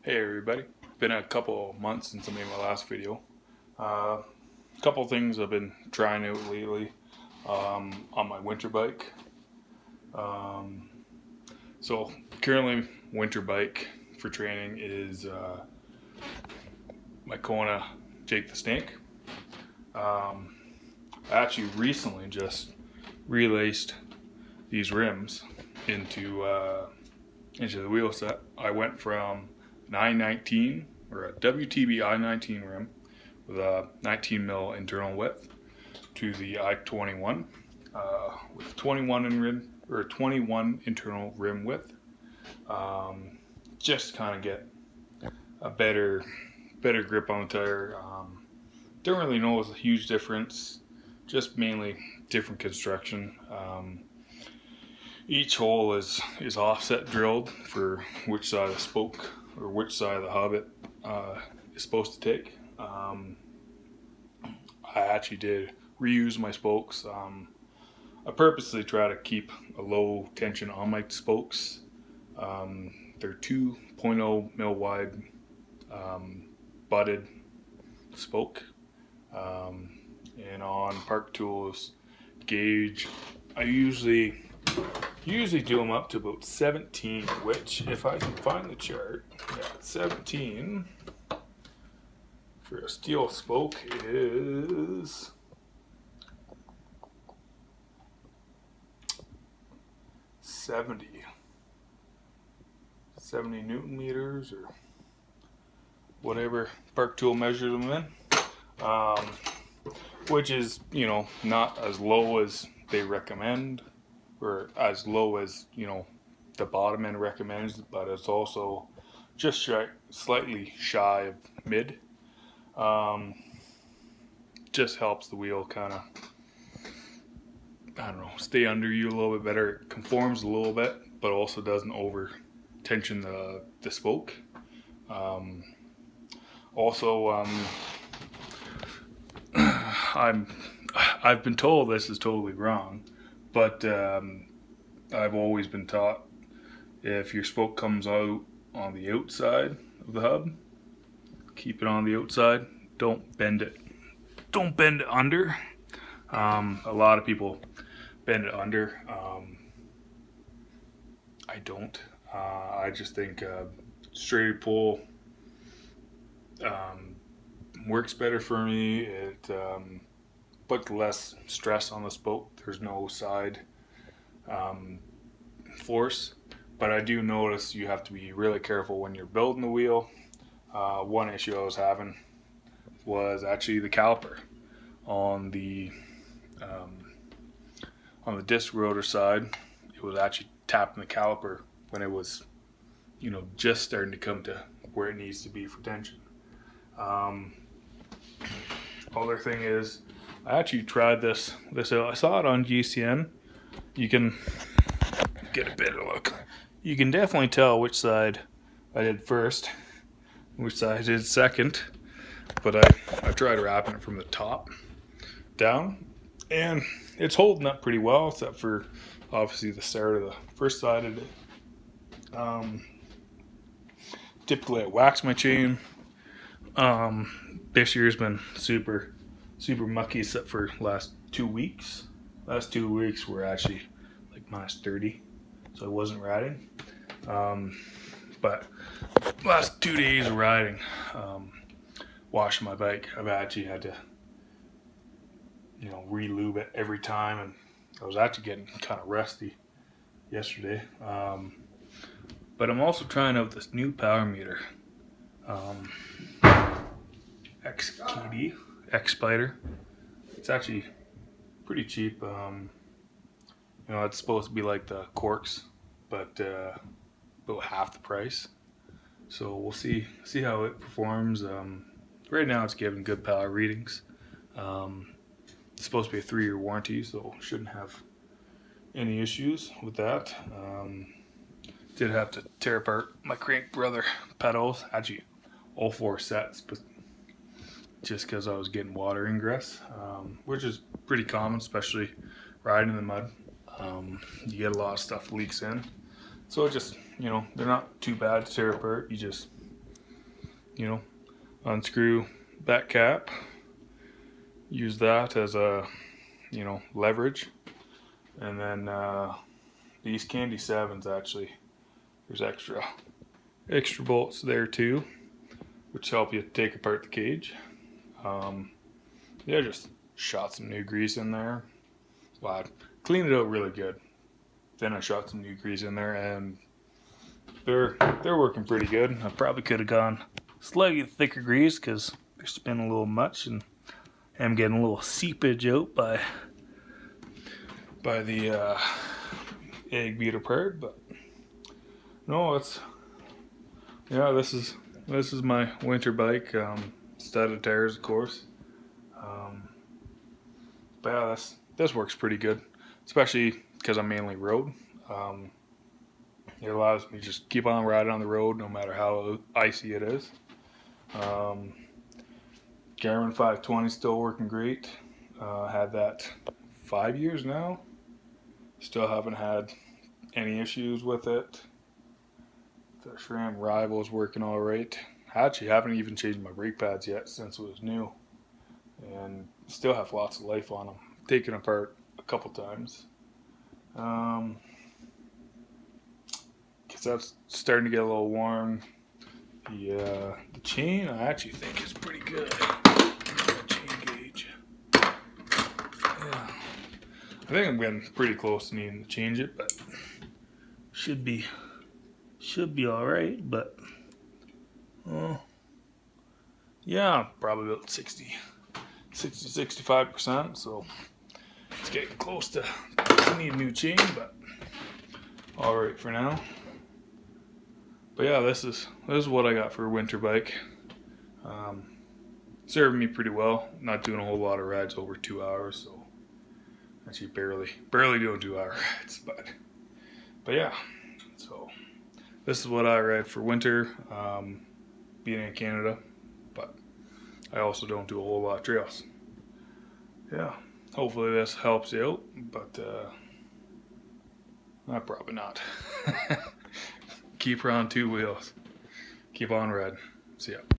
Hey everybody, been a couple of months since I made my last video. A couple things I've been trying out lately on my winter bike. Um, so currently winter bike for training is my Kona Jake the Snake. I actually recently just relaced these rims into the wheel set. I went from an I-19 or a WTB I-19 rim with a 19 mil internal width to the I-21 with 21 internal rim width. Just kind of get a better grip on the tire. Don't really know it's a huge difference. Just mainly different construction. Each hole is offset drilled for which side of the spoke or which side of the hub it is supposed to take. I actually did reuse my spokes. I purposely try to keep a low tension on my spokes. They're 2.0 mil wide butted spoke. And on Park Tools gauge, I usually do them up to about 17, which if I can find the chart, 17 for a steel spoke is 70 Newton meters or whatever Park Tool measures them in, which is, not as low as they recommend or as low as, the bottom end recommends, but it's also just slightly shy of mid. Just helps the wheel kind of, stay under you a little bit better. It conforms a little bit, but also doesn't over tension the spoke. I've been told this is totally wrong, but I've always been taught if your spoke comes out on the outside of the hub, keep it on the outside. Don't bend it. Don't bend it under. A lot of people bend it under. I don't. I just think straight pull works better for me. It puts less stress on the spoke. There's no side force, but I do notice you have to be really careful when you're building the wheel. One issue I was having was actually the caliper on the disc rotor side. It was actually tapping the caliper when it was, just starting to come to where it needs to be for tension. Other thing is, I actually tried this out. I saw it on GCN. You can get a better look. You can definitely tell which side I did first, which side I did second. But I tried wrapping it from the top down, and it's holding up pretty well, except for obviously the start of the first side of it. Typically I wax my chain. This year's been super mucky, except for last 2 weeks. Last 2 weeks were actually like minus 30, so I wasn't riding. But last 2 days of riding, washing my bike, I've actually had to, re-lube it every time, and I was actually getting kind of rusty yesterday. But I'm also trying out this new power meter, XKD, X-Spider. It's actually pretty cheap. It's supposed to be like the Quarks, but about half the price. So we'll see how it performs. Right now it's giving good power readings. It's supposed to be a 3-year warranty, so shouldn't have any issues with that. Did have to tear apart my crank brother pedals, actually all 4 sets, but just because I was getting water ingress, which is pretty common, especially riding in the mud. You get a lot of stuff leaks in, so it just, they're not too bad to tear apart. You just you know, unscrew that cap, use that as a, you know, leverage. And then these Candy 7s, actually, there's extra bolts there too, which help you take apart the cage. Yeah, just shot some new grease in there. Well, I cleaned it out really good. Then I shot some new grease in there, and they're working pretty good. I probably could have gone slightly thicker grease because they're spinning a little much, and I'm getting a little seepage out by the egg beat apart. But no, it's yeah. This is my winter bike. Studded tires, of course. But yeah, this works pretty good, especially because I'm mainly road. It allows me to just keep on riding on the road no matter how icy it is. Garmin 520 still working great. Had that 5 years now. Still haven't had any issues with it. The SRAM Rival is working all right. I actually haven't even changed my brake pads yet since it was new, and still have lots of life on them. Taken apart a couple times. Guess that's starting to get a little warm. The chain I actually think is pretty good. Chain gauge. Yeah. I think I'm getting pretty close to needing to change it, but should be all right. But yeah, probably about 65%. So it's getting close to need a new chain, but all right for now. But yeah, this is what I got for a winter bike. Serving me pretty well. Not doing a whole lot of rides over 2 hours, so actually barely doing 2 hour rides. But yeah, so this is what I ride for winter, being in Canada. But I also don't do a whole lot of trails. Yeah, hopefully this helps you out, but probably not. Keep her on 2 wheels. Keep on riding. See ya.